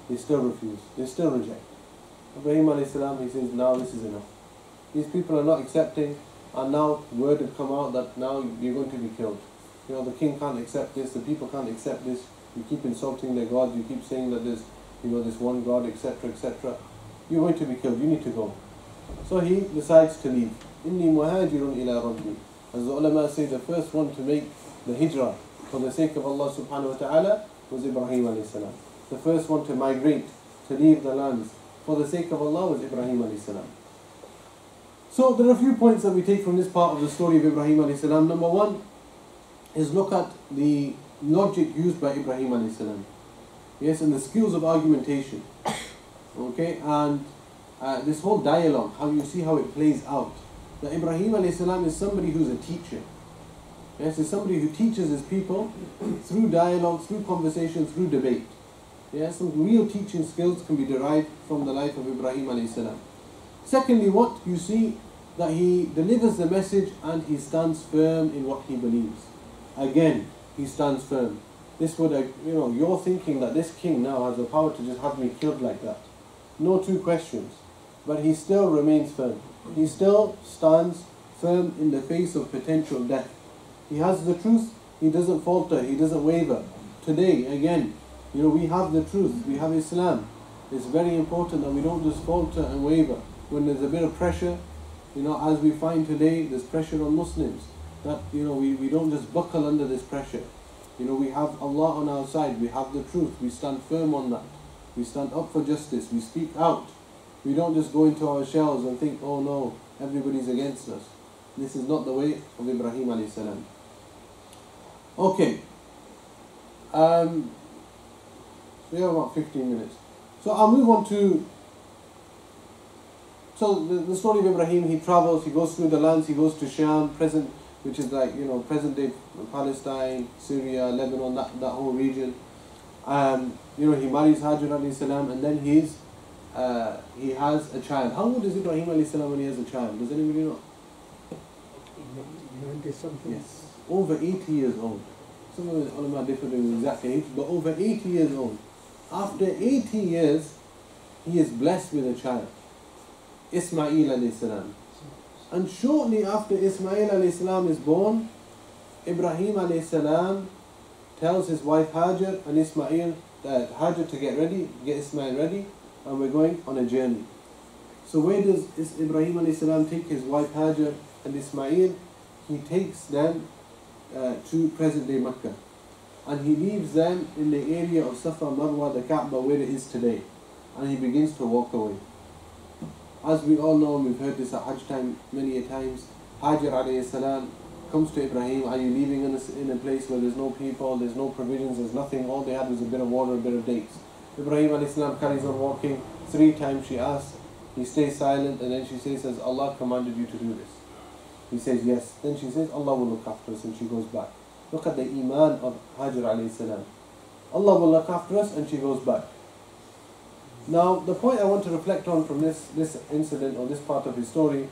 They still refuse. They still reject. Ibrahim alayhi salam, he says, now this is enough. These people are not accepting, and now word had come out that now you're going to be killed. You know, the king can't accept this, the people can't accept this. You keep insulting their God, you keep saying that there's, this one God, etc., etc. You're going to be killed, you need to go. So he decides to leave. Inni muhajirun ila rabbi. As the ulama say, the first one to make the hijrah for the sake of Allah subhanahu wa ta'ala was Ibrahim alayhi salam. The first one to migrate, to leave the lands for the sake of Allah was Ibrahim alayhi salam. So there are a few points that we take from this part of the story of Ibrahim alayhi salam. Number one is look at the logic used by Ibrahim alayhi salam. Yes, and the skills of argumentation. Okay, and this whole dialogue, how you see how it plays out. That Ibrahim alayhi salam is somebody who's a teacher. Yes, is somebody who teaches his people through dialogue, through conversation, through debate. Yes, some real teaching skills can be derived from the life of Ibrahim alayhi salam. Secondly, what you see, that he delivers the message and he stands firm in what he believes. Again, he stands firm. This would, you're thinking that this king now has the power to just have me killed like that. No two questions. But he still remains firm. He still stands firm in the face of potential death. He has the truth, he doesn't falter, he doesn't waver. Today, again, we have the truth, we have Islam. It's very important that we don't just falter and waver. When there's a bit of pressure, as we find today, there's pressure on Muslims. That, we don't just buckle under this pressure. We have Allah on our side, we have the truth, we stand firm on that. We stand up for justice, we speak out. We don't just go into our shells and think, oh no, everybody's against us. This is not the way of Ibrahim alayhi salam. Okay. So we have about 15 minutes. So I'll move on to... So the story of Ibrahim, he travels, he goes through the lands, he goes to Sham, which is like, present day Palestine, Syria, Lebanon, that whole region. He marries Hajar alayhi salam, and then he has a child. How old is Ibrahim alayhi salam when he has a child? Does anybody know? 90 something. Yes, over 80 years old. Some of the ulama differ in exact age, but over 80 years old. After 80 years, he is blessed with a child, Ismail alayhi salam. And shortly after Ismail alayhi salam is born, Ibrahim alayhi salam tells his wife Hajar and Ismail that Hajar to get ready, get Ismail ready, and we're going on a journey. So where does Ibrahim alayhi salam take his wife Hajar and Ismail? He takes them to present day Mecca. and he leaves them in the area of Safa Marwa, the Kaaba, where it is today, and he begins to walk away. As we all know, we've heard this at Hajj time many a times, Hajar alayhi salam comes to Ibrahim, are you leaving in a place where there's no people, there's no provisions, there's nothing, all they had was a bit of water, a bit of dates. Ibrahim alayhi salam carries on walking. 3 times she asks, he stays silent, and then she says, has Allah commanded you to do this? He says yes. Then she says, Allah will look after us, and she goes back. Look at the iman of Hajar alayhi salam. Allah will look after us, and she goes back. Now, the point I want to reflect on from this incident, or this part of his story,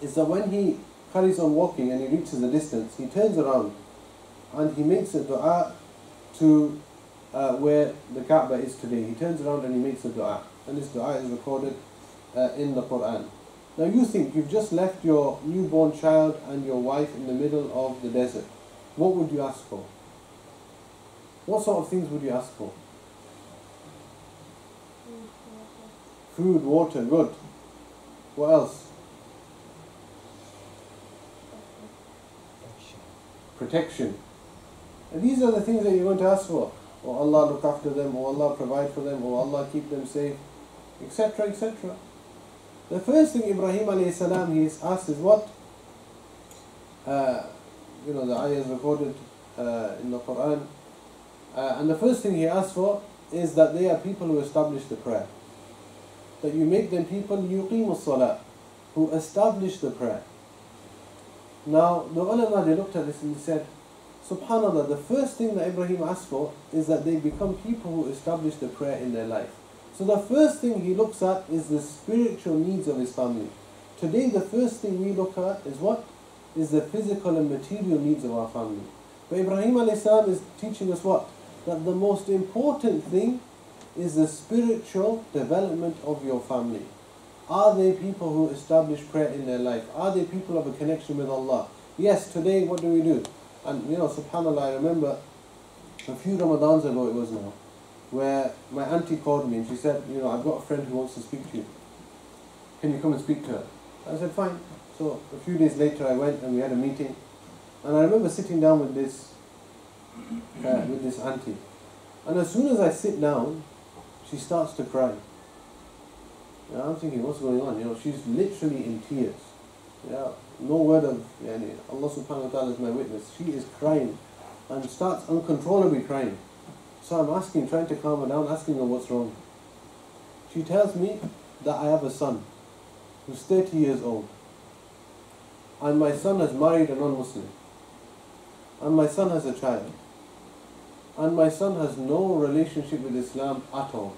is that when he carries on walking and he reaches a distance, he turns around and he makes a dua to where the Kaaba is today. He turns around and he makes a dua, and this dua is recorded in the Quran. Now you think, you've just left your newborn child and your wife in the middle of the desert. What would you ask for? What sort of things would you ask for? Food, water, good. What else? Protection. And these are the things that you're going to ask for. Oh Allah, look after them. Oh Allah, provide for them. Oh Allah, keep them safe, etc., etc. The first thing Ibrahim alayhi salam he asked is what? The ayah is recorded in the Quran. And the first thing he asked for is that they are people who establish the prayer. That you make them people yuqimu salah, who establish the prayer. Now the ulama, they looked at this and they said, subhanallah, the first thing that Ibrahim asked for is that they become people who establish the prayer in their life. So the first thing he looks at is the spiritual needs of his family. Today the first thing we look at is what? Is the physical and material needs of our family. But Ibrahim alayhi salam is teaching us what? That the most important thing is the spiritual development of your family. Are they people who establish prayer in their life? Are they people of a connection with Allah? Yes, today what do we do? And subhanallah, I remember a few Ramadans ago it was now, where my auntie called me and she said, I've got a friend who wants to speak to you. Can you come and speak to her? I said, fine. So a few days later I went and we had a meeting. And I remember sitting down with this auntie. And as soon as I sit down, she starts to cry. I'm thinking, what's going on? She's literally in tears. No word of, Allah subhanahu wa ta'ala is my witness. She is crying and starts uncontrollably crying. So I'm trying to calm her down, asking her what's wrong. She tells me that I have a son who's 30 years old. And my son has married a non-Muslim. And my son has a child. And my son has no relationship with Islam at all.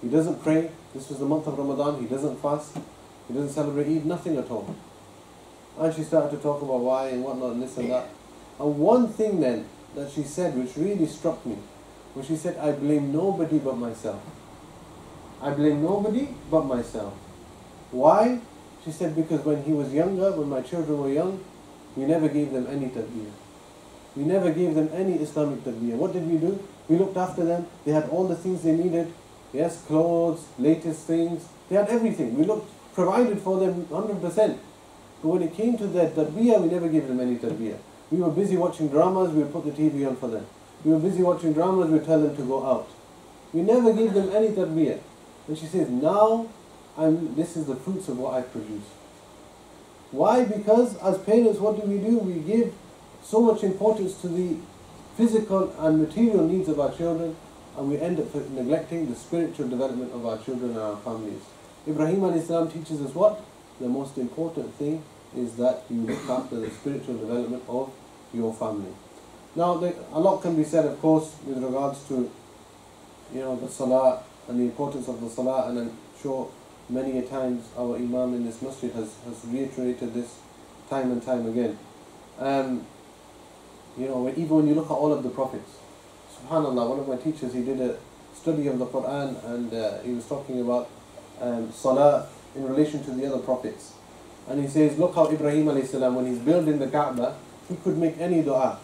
He doesn't pray. This was the month of Ramadan. He doesn't fast. He doesn't celebrate Eid, nothing at all. And she started to talk about why and whatnot and this and that. And one thing then that she said which really struck me was she said, I blame nobody but myself. I blame nobody but myself. Why? She said, because when he was younger, when my children were young, we never gave them any tarbiyah. We never gave them any Islamic tarbiyah. What did we do? We looked after them. They had all the things they needed. Yes, clothes, latest things. They had everything. We provided for them 100%. But when it came to their tarbiyah, we never gave them any tarbiyah. We were busy watching dramas, we would put the TV on for them. We were busy watching dramas, we would tell them to go out. We never gave them any tarbiyah. And she says, now, this is the fruits of what I produce. Why? Because as parents, what do? We give so much importance to the physical and material needs of our children, and we end up neglecting the spiritual development of our children and our families. Ibrahim alayhi salam teaches us what? The most important thing is that you look after the spiritual development of your family. Now, a lot can be said, of course, with regards to the salah and the importance of the salah, and I'm sure many a times our imam in this masjid has reiterated this time and time again. Even when you look at all of the prophets, subhanallah, one of my teachers, he did a study of the Quran, and he was talking about salah in relation to the other prophets. And he says, look how Ibrahim alayhi salam, when he's building the Kaaba, he could make any dua.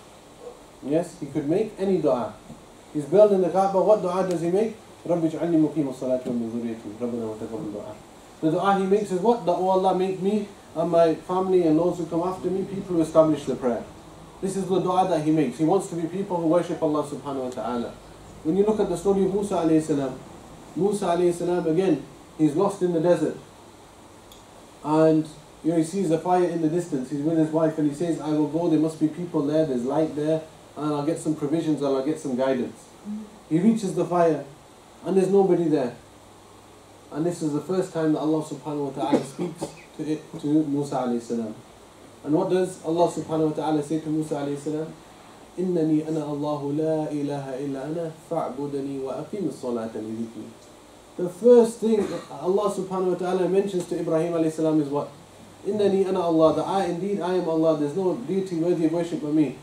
Yes, he could make any dua. He's building the Kaaba, what dua does he make? رَبِّ اجْعَلْنِي مُقِيمَ الصَّلَاةِ وَمِنْ ذُرِّيَّتِي رَبَّنَا وَتَقَبَّلْ دُعَاء. The dua he makes is what? That, oh Allah, make me and my family and those who come after me people who establish the prayer. This is the dua that he makes. He wants to be people who worship Allah subhanahu wa ta'ala. When you look at the story of Musa alayhi salam, Musa alayhi salam, again, he's lost in the desert. And he sees a fire in the distance. He's with his wife and he says, I will go, there must be people there, there's light there, and I'll get some provisions and I'll get some guidance. He reaches the fire and there's nobody there. And this is the first time that Allah subhanahu wa ta'ala speaks to Musa alayhi salam. And what does Allah subhanahu wa ta'ala say to Musa alayhi salam? إِنَّنِي أَنَا اللَّهُ لَا إِلَهَ إِلَّا أَنَا فَاعْبُدَنِي وَأَقِيمِ الصَّلَاةَ لِذِكْرِي. The first thing that Allah subhanahu wa ta'ala mentions to Ibrahim alayhi salam is what? إِنَّنِي أَنَا Allah, that I am Allah, there's no deity worthy of worship but me.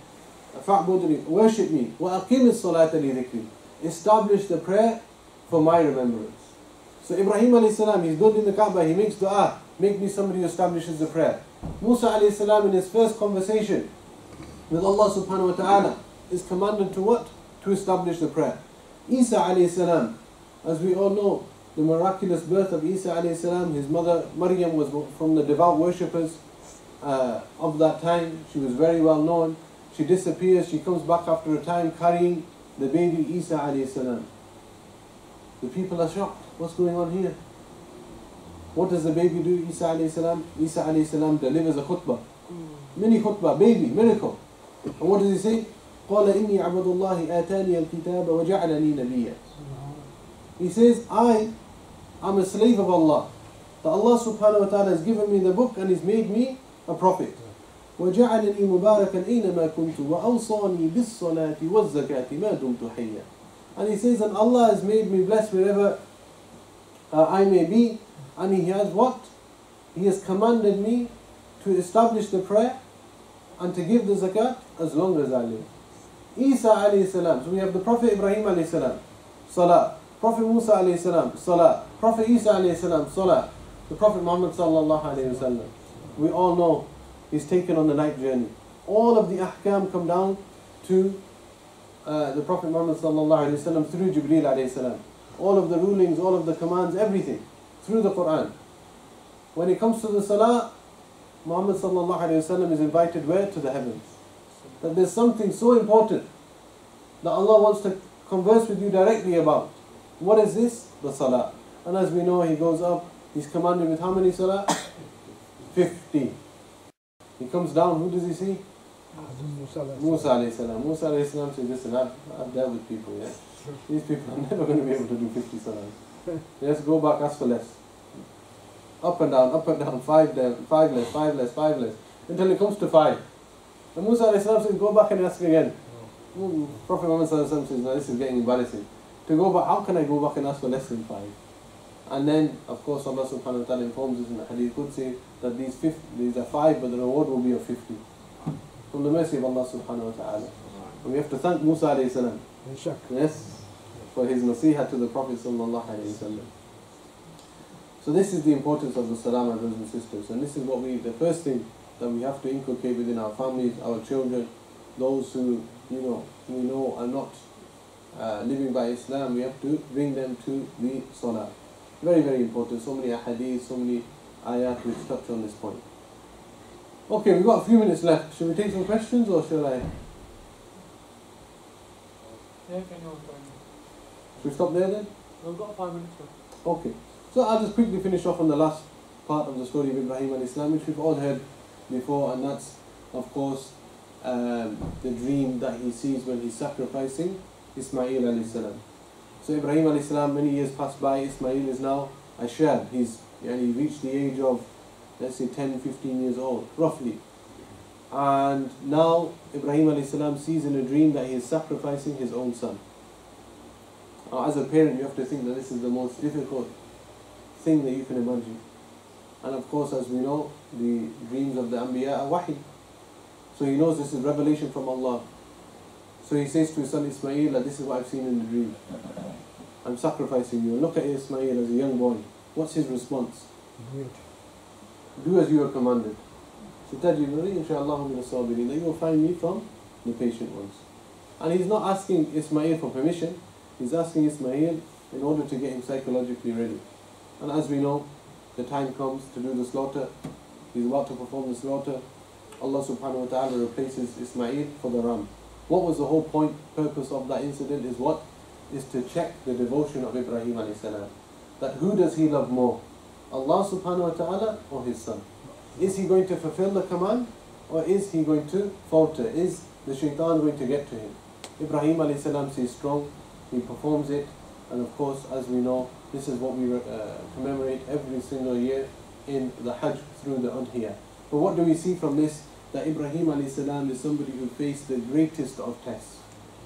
فَاعْبُدَنِي, worship me. وَأَقِيمِ الصَّلَاةَ لِذِكْرِي. Establish the prayer for my remembrance. So Ibrahim alayhi salam, he's building the Kaaba, he makes dua, make me somebody who establishes the prayer. Musa alayhi salam in his first conversation with Allah subhanahu wa ta'ala is commanded to what? To establish the prayer. Isa alayhi salam, as we all know, the miraculous birth of Isa alayhi salam, his mother Maryam was from the devout worshippers of that time. She was very well known. She disappears, she comes back after a time carrying the baby Isa alayhi salam. The people are shocked. What's going on here? What does the baby do? Isa alayhi salam? Isa alayhi salam delivers a khutbah. Mini khutbah, baby, miracle. And what does he say? قَالَ إِنِّي عَبْدُ اللَّهِ آتَانِيَ الْكِتَابَ وَجَعَلَنِي نَبِيًّا. He says, I am a slave of Allah. That Allah subhanahu wa ta'ala has given me the book and He's made me a prophet. وَجَعَلَنِي مُبَارَكًا أَيْنَمَا كُنْتُ وَأَوْصَانِي بِالصَّلَاةِ وَالزَّكَاةِ مَا دُمْتُ حَيًّا. And he says, and Allah has made me blessed wherever I may be. And He has what? He has commanded me to establish the prayer and to give the zakat as long as I live. Isa alayhi salam. So we have the Prophet Ibrahim alayhi salam, salah. Prophet Musa alayhi salam, salah. Prophet Isa alayhi salam, salah. The Prophet Muhammad sallallahu alayhi wa sallam. We all know he's taken on the night journey. All of the ahkam come down to the Prophet Muhammad sallallahu alayhi wa sallam through Jibreel alayhi salam. All of the rulings, all of the commands, everything through the Quran. When it comes to the salah, Muhammad sallallahu alayhi wa sallam is invited where? To the heavens. That there's something so important that Allah wants to converse with you directly about. What is this? The salah. And as we know, he goes up, he's commanded with how many salah? 50. He comes down, who does he see? Musa alayhi salam. Musa alayhi salam says, listen, I've dealt with people, yeah? These people are never going to be able to do 50 salahs. Let's go back, ask for less. Up and down, 5 less, 5 less, 5 less, until it comes to 5. And Musa alayhi salam says, go back and ask again. Prophet Muhammad sallallahu alayhi wa sallam says, no, this is getting embarrassing. To go back, how can I go back and ask for less than 5? And then, of course, Allah subhanahu wa ta'ala informs us in the Hadith Qudsi that these are 5, but the reward will be of 50. From the mercy of Allah subhanahu wa ta'ala. And we have to thank Musa alayhi salam. Yes, for his nasiha to the Prophet sallallahu alayhi wa sallam. So this is the importance of the salah, my brothers and sisters. And this is what the first thing that we have to inculcate within our families, our children, those who, we know are not living by Islam. We have to bring them to the salah. Very, very important. So many ahadith, so many ayat which touch on this point. Okay, we've got a few minutes left. Should we take some questions or shall I? Yeah, can you open? Should we stop there then? We've got 5 minutes left. Okay. So I'll just quickly finish off on the last part of the story of Ibrahim and Islam, which we've all heard before, and that's, of course, the dream that he sees when he's sacrificing Ismail alayhi salam. So Ibrahim alayhi salam, many years pass by. Ismail is now a shab. He reached the age of, let's say, 10, 15 years old, roughly. And now Ibrahim alayhi salam sees in a dream that he is sacrificing his own son. Now, as a parent, you have to think that this is the most difficult thing that you can imagine. And of course, as we know, the dreams of the Anbiya are wahi. So he knows this is revelation from Allah. So he says to his son Ismail that this is what I've seen in the dream. I'm sacrificing you. And look at Ismail as a young boy. What's his response? Do as you are commanded. Satajiduni inshaAllah min as-sabirin. That you will find me from the patient ones. And he's not asking Ismail for permission. He's asking Ismail in order to get him psychologically ready. And as we know, the time comes to do the slaughter. He's about to perform the slaughter. Allah subhanahu wa ta'ala replaces Ismail for the ram. What was the whole purpose of that incident is what? Is to check the devotion of Ibrahim alayhi salam. That who does he love more? Allah subhanahu wa ta'ala or his son? Is he going to fulfill the command or is he going to falter? Is the shaitan going to get to him? Ibrahim alayhi salam stays strong, he performs it, and of course, as we know, this is what we commemorate every single year in the Hajj through the Udhiyah. But what do we see from this? That Ibrahim alayhi salam is somebody who faced the greatest of tests,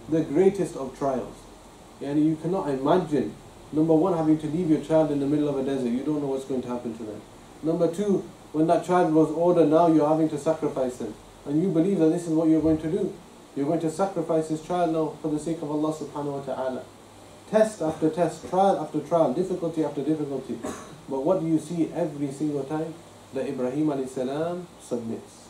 the greatest of trials. And you cannot imagine, number one, having to leave your child in the middle of a desert. You don't know what's going to happen to them. Number two, when that child was older, now you're having to sacrifice them. And you believe that this is what you're going to do. You're going to sacrifice this child now for the sake of Allah subhanahu wa ta'ala. Test after test, trial after trial, difficulty after difficulty. But what do you see every single time? That Ibrahim alayhi salam submits.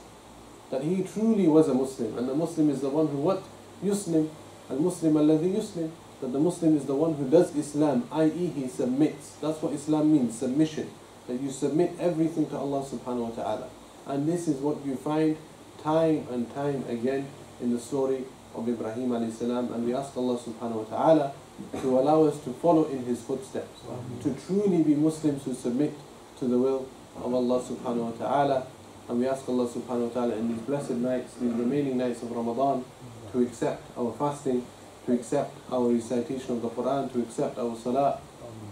That he truly was a Muslim. And the Muslim is the one who what? Yuslim. Al-Muslim alladhi yuslim. That the Muslim is the one who does Islam, i.e. he submits. That's what Islam means, submission. That you submit everything to Allah subhanahu wa ta'ala. And this is what you find time and time again in the story of Ibrahim alayhi salam. And we ask Allah subhanahu wa ta'ala to allow us to follow in his footsteps. To truly be Muslims who submit to the will of Allah subhanahu wa ta'ala. And we ask Allah subhanahu wa ta'ala in these blessed nights, these remaining nights of Ramadan, to accept our fasting, to accept our recitation of the Quran, to accept our salah,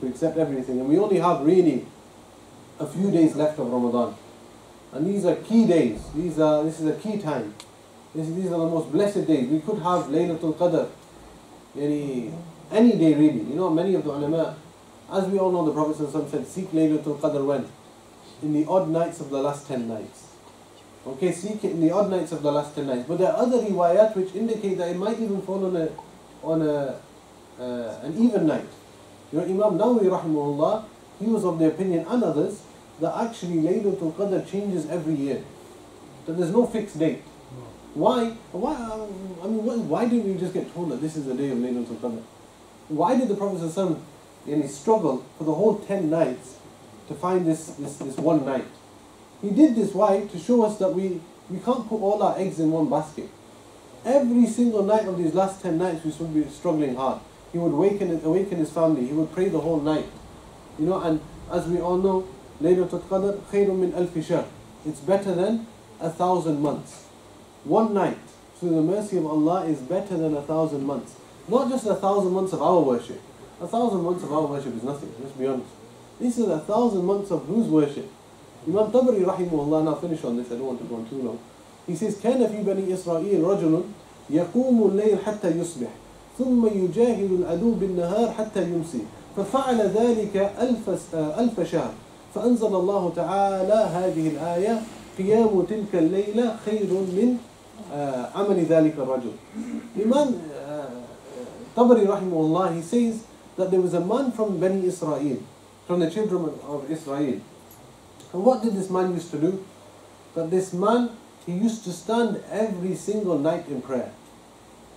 to accept everything. And we only have really a few days left of Ramadan. And these are key days. This is a key time. These are the most blessed days. We could have Laylatul Qadr any day really. You know, many of the ulama, as we all know, the Prophet ﷺ said, seek Laylatul Qadr when? In the odd nights of the last 10 nights. Okay, seek it in the odd nights of the last 10 nights. But there are other riwayat which indicate that it might even fall on an even night. You know, Imam Nawawi rahimahullah, he was of the opinion, and others, that actually Laylatul Qadr changes every year. That there's no fixed date. Why? Why didn't we just get told that this is the day of Laylatul Qadr? Why did the Prophet ﷺ struggle for the whole 10 nights to find this one night? He did this, why? To show us that we can't put all our eggs in one basket. Every single night of these last 10 nights we should be struggling hard. He would awaken his family, he would pray the whole night. You know, and as we all know, Laylatul Qadr khayrun min alfi shahr. It's better than 1,000 months. One night, through the mercy of Allah, is better than 1,000 months. Not just 1,000 months of our worship. 1,000 months of our worship is nothing, let's be honest. This is 1,000 months of whose worship? Imam Tabari rahimahullah, and I'll finish on this, I don't want to go on too long. He says, كان في بني إسرائيل رجل يقوم الليل حتى يصبح ثم يجاهد العدو بالنهار حتى يمسي ففعل ذلك ألف شهر فأنزل الله تعالى هذه الآية قيام تلك الليلة خير من عمل ذلك الرجل. Imam Tabari rahimahullah, he says that there was a man from Bani Israel, from the children of Israel. And what did this man used to do? That this man, he used to stand every single night in prayer.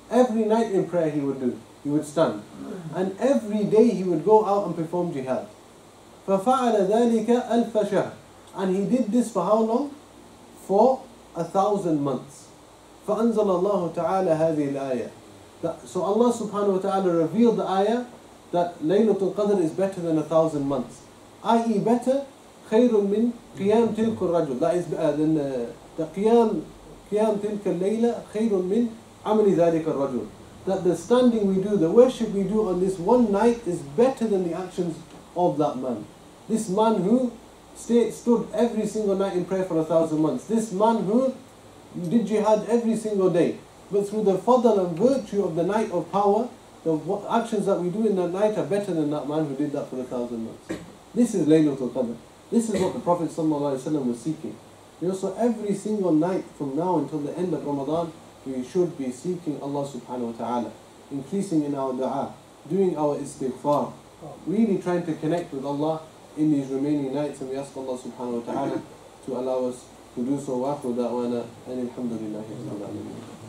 Every night in prayer he would do. He would stand. And every day he would go out and perform jihad. فَفَعَلَ ذَلِكَ أَلْفَ شَهْرٍ. And he did this for how long? For 1,000 months. فَأَنزَلَ اللَّهُ تَعَالَى هَذِهِ الْآيَةِ. So Allah subhanahu wa ta'ala revealed the ayah that Laylatul Qadr is better than 1,000 months. I.e. better, خَيْرٌ مِّن قِيَامِ تِلْكُ الرَّجُلِ. That is the قِيَام تِلْكَ اللَّيْلَ خَيْرٌ مِّن عَمَلِ ذَلِكَ الرَّجُلِ. That the standing we do, the worship we do on this one night is better than the actions of that man. This man who stood every single night in prayer for 1,000 months. This man who did jihad every single day. But through the fadl and virtue of the night of power, the actions that we do in that night are better than that man who did that for 1,000 months. This is Laylatul Qadr. This is what the Prophet ﷺ was seeking. You know, so every single night from now until the end of Ramadan, we should be seeking Allah subhanahu wa ta'ala, increasing in our dua, doing our istighfar, really trying to connect with Allah in these remaining nights, and we ask Allah subhanahu wa ta'ala to allow us to do so. Wa akhiru da'wana and alhamdulillahi rabbil alamin.